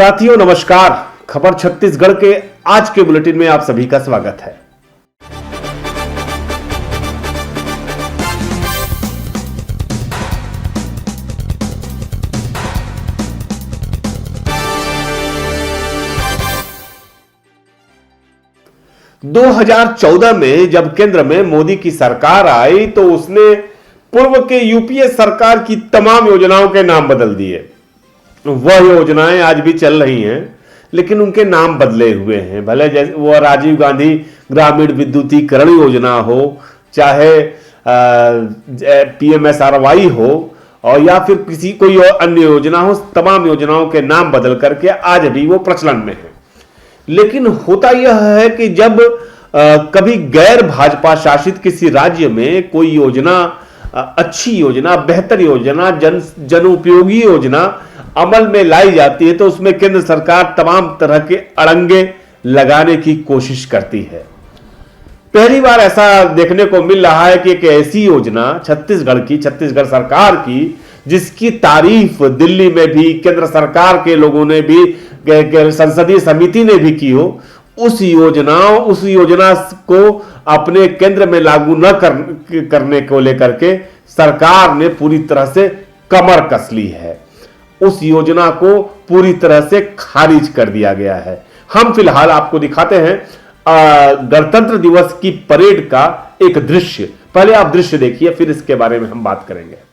साथियों नमस्कार। खबर छत्तीसगढ़ के आज के बुलेटिन में आप सभी का स्वागत है। दो 2014 में जब केंद्र में मोदी की सरकार आई तो उसने पूर्व के यूपीए सरकार की तमाम योजनाओं के नाम बदल दिए। वह योजनाएं आज भी चल रही हैं, लेकिन उनके नाम बदले हुए हैं। भले जैसे वो राजीव गांधी ग्रामीण विद्युतीकरण योजना हो, चाहे PMSRY हो, और या फिर किसी कोई और अन्य योजना हो, तमाम योजनाओं के नाम बदल करके आज भी वो प्रचलन में है। लेकिन होता यह है कि जब कभी गैर भाजपा शासित किसी राज्य में कोई योजना, अच्छी योजना, बेहतर योजना, जन उपयोगी योजना अमल में लाई जाती है तो उसमें केंद्र सरकार तमाम तरह के अड़ंगे लगाने की कोशिश करती है। पहली बार ऐसा देखने को मिल रहा है कि एक ऐसी योजना छत्तीसगढ़ सरकार की, जिसकी तारीफ दिल्ली में भी केंद्र सरकार के लोगों ने भी, संसदीय समिति ने भी की हो, उस योजना को अपने केंद्र में लागू न करने को लेकर के सरकार ने पूरी तरह से कमर कस ली है। उस योजना को पूरी तरह से खारिज कर दिया गया है। हम फिलहाल आपको दिखाते हैं गणतंत्र दिवस की परेड का एक दृश्य। पहले आप दृश्य देखिए, फिर इसके बारे में हम बात करेंगे।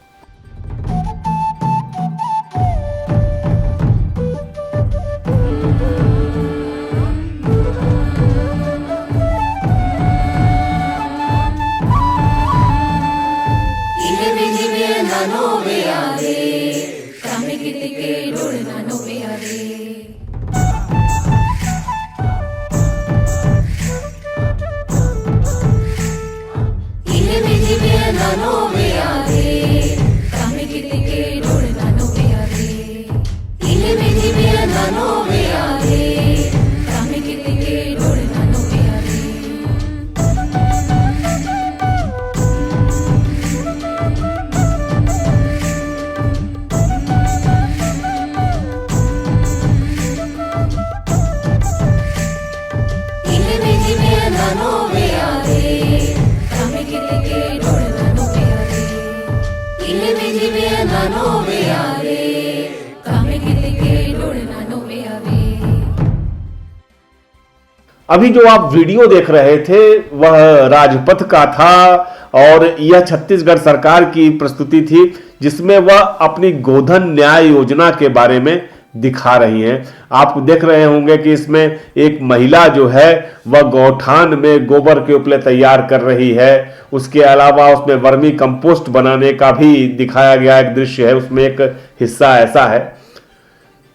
अभी जो आप वीडियो देख रहे थे वह राजपथ का था और यह छत्तीसगढ़ सरकार की प्रस्तुति थी, जिसमें वह अपनी गोधन न्याय योजना के बारे में दिखा रही हैं। आप देख रहे होंगे कि इसमें एक महिला जो है वह गौठान में गोबर के उपले तैयार कर रही है। उसके अलावा उसमें वर्मी कंपोस्ट बनाने का भी दिखाया गया एक दृश्य है, उसमें एक हिस्सा ऐसा है।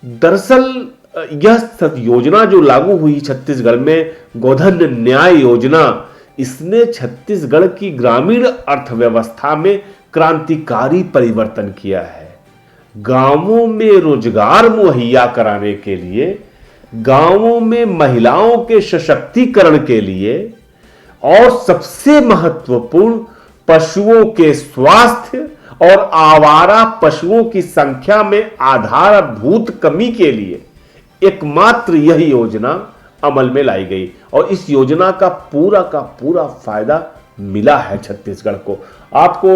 दरअसल यह योजना जो लागू हुई छत्तीसगढ़ में, गोधन न्याय योजना, इसने छत्तीसगढ़ की ग्रामीण अर्थव्यवस्था में क्रांतिकारी परिवर्तन किया है। गांवों में रोजगार मुहैया कराने के लिए, गांवों में महिलाओं के सशक्तिकरण के लिए, और सबसे महत्वपूर्ण पशुओं के स्वास्थ्य और आवारा पशुओं की संख्या में आधारभूत कमी के लिए एकमात्र यही योजना अमल में लाई गई। और इस योजना का पूरा फायदा मिला है छत्तीसगढ़ को। आपको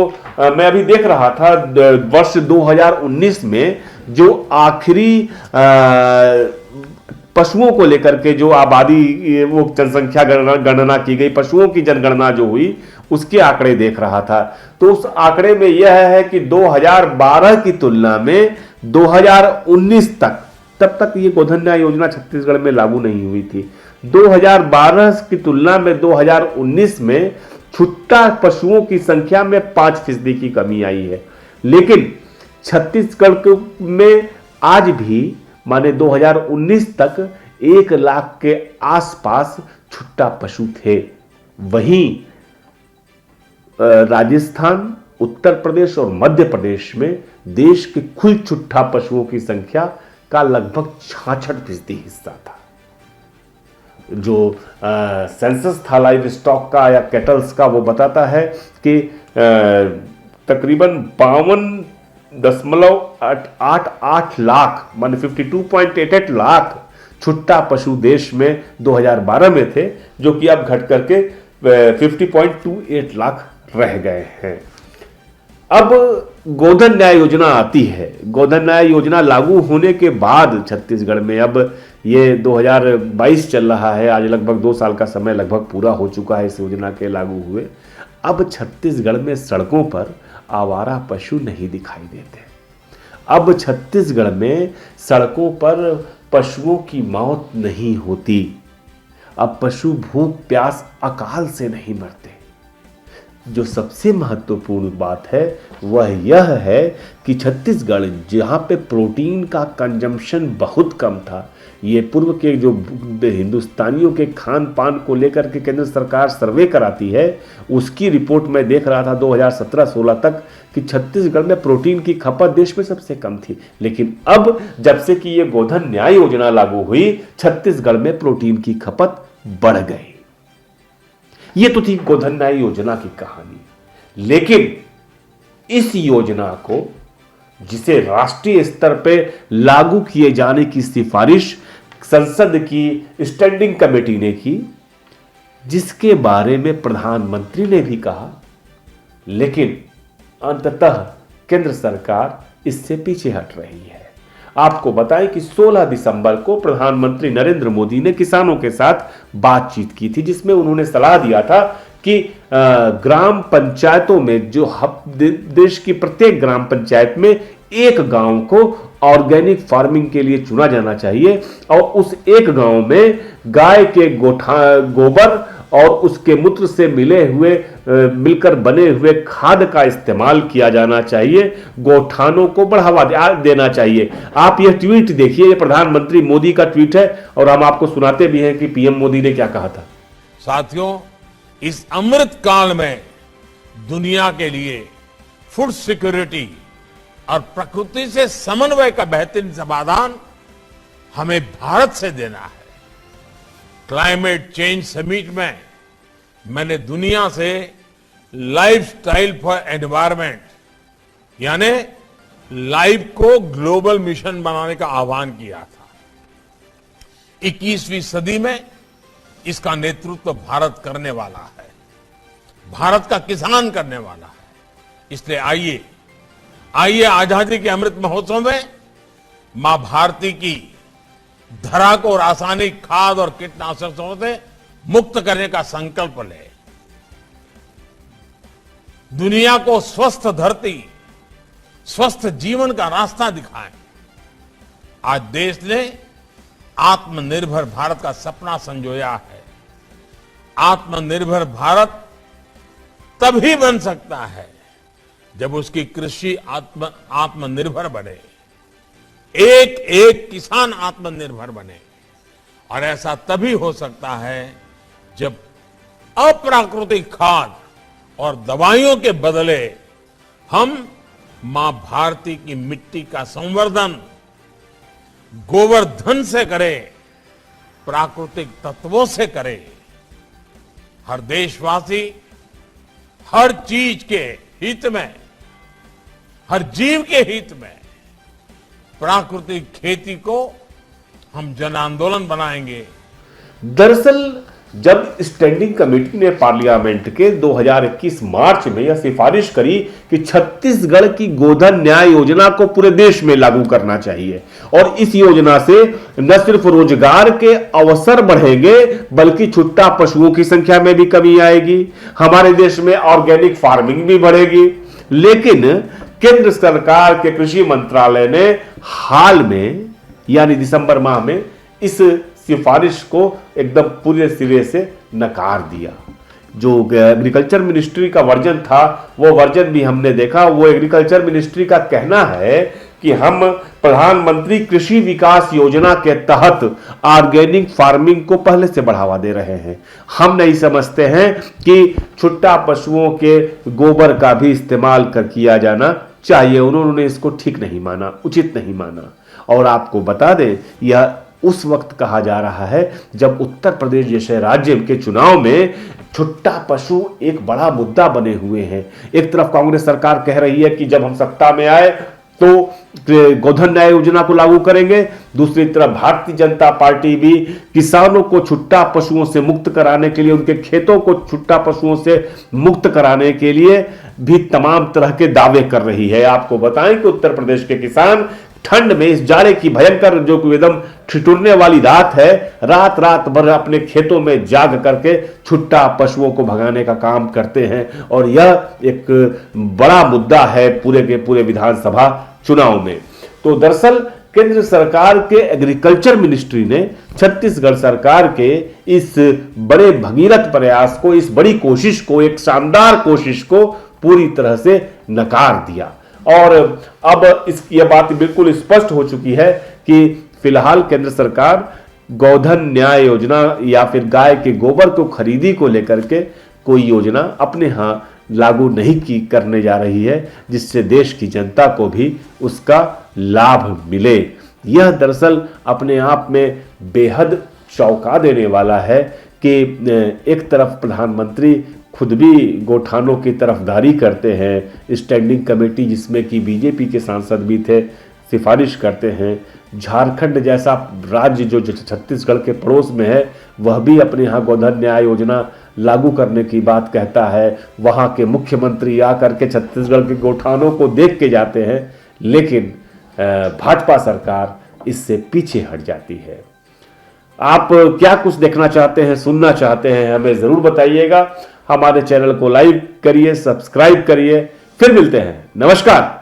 मैं अभी देख रहा था वर्ष 2019 में जो आखिरी पशुओं को लेकर के जो आबादी, वो जनसंख्या गणना की गई, पशुओं की जनगणना जो हुई, उसके आंकड़े देख रहा था। तो उस आंकड़े में यह है कि 2012 की तुलना में 2019 तब तक ये गोधन न्याय योजना छत्तीसगढ़ में लागू नहीं हुई थी। 2012 की तुलना में 2019 में छुट्टा पशुओं की संख्या में 5% की कमी आई है। लेकिन छत्तीसगढ़ में आज भी, माने 2019 तक 1 लाख के आसपास छुट्टा पशु थे। वहीं राजस्थान, उत्तर प्रदेश और मध्य प्रदेश में देश के कुल छुट्टा पशुओं की संख्या का लगभग 66% हिस्सा था। जो सेंसस था लाइव स्टॉक का या कैटल्स का, वो बताता है कि तकरीबन 52.88 लाख मान 52.88 लाख छुट्टा पशु देश में 2012 में थे, जो कि अब घट करके 50.28 लाख रह गए हैं। अब गोधन न्याय योजना आती है। गोधन न्याय योजना लागू होने के बाद छत्तीसगढ़ में, अब ये 2022 चल रहा है, आज लगभग 2 साल का समय लगभग पूरा हो चुका है इस योजना के लागू हुए। अब छत्तीसगढ़ में सड़कों पर आवारा पशु नहीं दिखाई देते। अब छत्तीसगढ़ में सड़कों पर पशुओं की मौत नहीं होती। अब पशु भूख प्यास अकाल से नहीं मरते। जो सबसे महत्वपूर्ण बात है वह यह है कि छत्तीसगढ़, जहाँ पे प्रोटीन का कंजम्पशन बहुत कम था, ये पूर्व के जो हिंदुस्तानियों के खान पान को लेकर के केंद्र सरकार सर्वे कराती है, उसकी रिपोर्ट में देख रहा था 2017-16 तक कि छत्तीसगढ़ में प्रोटीन की खपत देश में सबसे कम थी। लेकिन अब जब से कि ये गोधन न्याय योजना लागू हुई, छत्तीसगढ़ में प्रोटीन की खपत बढ़ गई। ये तो थी गोधन न्याय योजना की कहानी। लेकिन इस योजना को, जिसे राष्ट्रीय स्तर पे लागू किए जाने की सिफारिश संसद की स्टैंडिंग कमेटी ने की, जिसके बारे में प्रधानमंत्री ने भी कहा, लेकिन अंततः केंद्र सरकार इससे पीछे हट रही है। आपको बताएं कि 16 दिसंबर को प्रधानमंत्री नरेंद्र मोदी ने किसानों के साथ बातचीत की थी, जिसमें उन्होंने सलाह दिया था कि ग्राम पंचायतों में, जो देश की प्रत्येक ग्राम पंचायत में एक गांव को ऑर्गेनिक फार्मिंग के लिए चुना जाना चाहिए और उस एक गांव में गाय के गोबर और उसके मूत्र से मिलकर बने हुए खाद का इस्तेमाल किया जाना चाहिए। गोठानों को बढ़ावा देना चाहिए। आप यह ट्वीट देखिए, यह प्रधानमंत्री मोदी का ट्वीट है और हम आपको सुनाते भी हैं कि पीएम मोदी ने क्या कहा था। साथियों, इस अमृत काल में दुनिया के लिए फूड सिक्योरिटी और प्रकृति से समन्वय का बेहतरीन समाधान हमें भारत से देना है। क्लाइमेट चेंज समिट में मैंने दुनिया से लाइफस्टाइल फॉर एनवायरमेंट यानी लाइफ को ग्लोबल मिशन बनाने का आह्वान किया था। 21वीं सदी में इसका नेतृत्व भारत करने वाला है, भारत का किसान करने वाला है। इसलिए आइए आजादी के अमृत महोत्सव में मां भारती की धरा को रासायनिक खाद और कीटनाशकों से मुक्त करने का संकल्प ले। दुनिया को स्वस्थ धरती, स्वस्थ जीवन का रास्ता दिखाएं। आज देश ने आत्मनिर्भर भारत का सपना संजोया है। आत्मनिर्भर भारत तभी बन सकता है जब उसकी कृषि आत्मनिर्भर बने, एक एक किसान आत्मनिर्भर बने। और ऐसा तभी हो सकता है जब अप्राकृतिक खाद और दवाइयों के बदले हम मां भारती की मिट्टी का संवर्धन गोवर्धन से करें, प्राकृतिक तत्वों से करें। हर देशवासी हर चीज के हित में, हर जीव के हित में प्राकृतिक खेती को हम जन आंदोलन बनाएंगे। दरअसल जब स्टैंडिंग कमेटी ने पार्लियामेंट के 2021 मार्च में यह सिफारिश करी कि छत्तीसगढ़ की गोधन न्याय योजना को पूरे देश में लागू करना चाहिए और इस योजना से न सिर्फ रोजगार के अवसर बढ़ेंगे बल्कि छुट्टा पशुओं की संख्या में भी कमी आएगी, हमारे देश में ऑर्गेनिक फार्मिंग भी बढ़ेगी। लेकिन केंद्र सरकार के कृषि मंत्रालय ने हाल में यानी दिसंबर माह में इस सिफारिश को एकदम पूरे सिरे से नकार दिया। जो एग्रीकल्चर मिनिस्ट्री का वर्जन था वो वर्जन भी हमने देखा। वो एग्रीकल्चर मिनिस्ट्री का कहना है कि हम प्रधानमंत्री कृषि विकास योजना के तहत ऑर्गेनिक फार्मिंग को पहले से बढ़ावा दे रहे हैं। हम नहीं समझते हैं कि छुट्टा पशुओं के गोबर का भी इस्तेमाल किया जाना चाहिए। उन्होंने इसको ठीक नहीं माना, उचित नहीं माना। और आपको बता दें, यह उस वक्त कहा जा रहा है जब उत्तर प्रदेश जैसे राज्य के चुनाव में छुट्टा पशु एक बड़ा मुद्दा बने हुए हैं। एक तरफ कांग्रेस सरकार कह रही है कि जब हम सत्ता में आए तो गोधन न्याय योजना को लागू करेंगे। दूसरी तरफ भारतीय जनता पार्टी भी किसानों को छुट्टा पशुओं से मुक्त कराने के लिए, उनके खेतों को छुट्टा पशुओं से मुक्त कराने के लिए भी तमाम तरह के दावे कर रही है। आपको बताएं कि उत्तर प्रदेश के किसान ठंड में, इस जाड़े की भयंकर जो एकदम ठिठुरने वाली रात है, रात रात भर अपने खेतों में जाग करके छुट्टा पशुओं को भगाने का काम करते हैं। और यह एक बड़ा मुद्दा है पूरे के पूरे विधानसभा चुनाव में। तो दरअसल केंद्र सरकार के एग्रीकल्चर मिनिस्ट्री ने छत्तीसगढ़ सरकार के इस बड़े भगीरथ प्रयास को, इस बड़ी कोशिश को, एक शानदार कोशिश को पूरी तरह से नकार दिया। और अब यह बात बिल्कुल स्पष्ट हो चुकी है कि फिलहाल केंद्र सरकार गोधन न्याय योजना या फिर गाय के गोबर को खरीदी को लेकर के कोई योजना अपने यहां लागू नहीं करने जा रही है, जिससे देश की जनता को भी उसका लाभ मिले। यह दरअसल अपने आप में बेहद चौंका देने वाला है कि एक तरफ प्रधानमंत्री खुद भी गोठानों की तरफदारी करते हैं, स्टैंडिंग कमेटी जिसमें कि बीजेपी के सांसद भी थे सिफारिश करते हैं। झारखंड जैसा राज्य जो छत्तीसगढ़ के पड़ोस में है, वह भी अपने यहाँ गोधन न्याय योजना लागू करने की बात कहता है। वहाँ के मुख्यमंत्री आकर के छत्तीसगढ़ के गोठानों को देख के जाते हैं, लेकिन भाजपा सरकार इससे पीछे हट जाती है। आप क्या कुछ देखना चाहते हैं, सुनना चाहते हैं, हमें जरूर बताइएगा। हमारे चैनल को लाइक करिए, सब्सक्राइब करिए। फिर मिलते हैं। नमस्कार।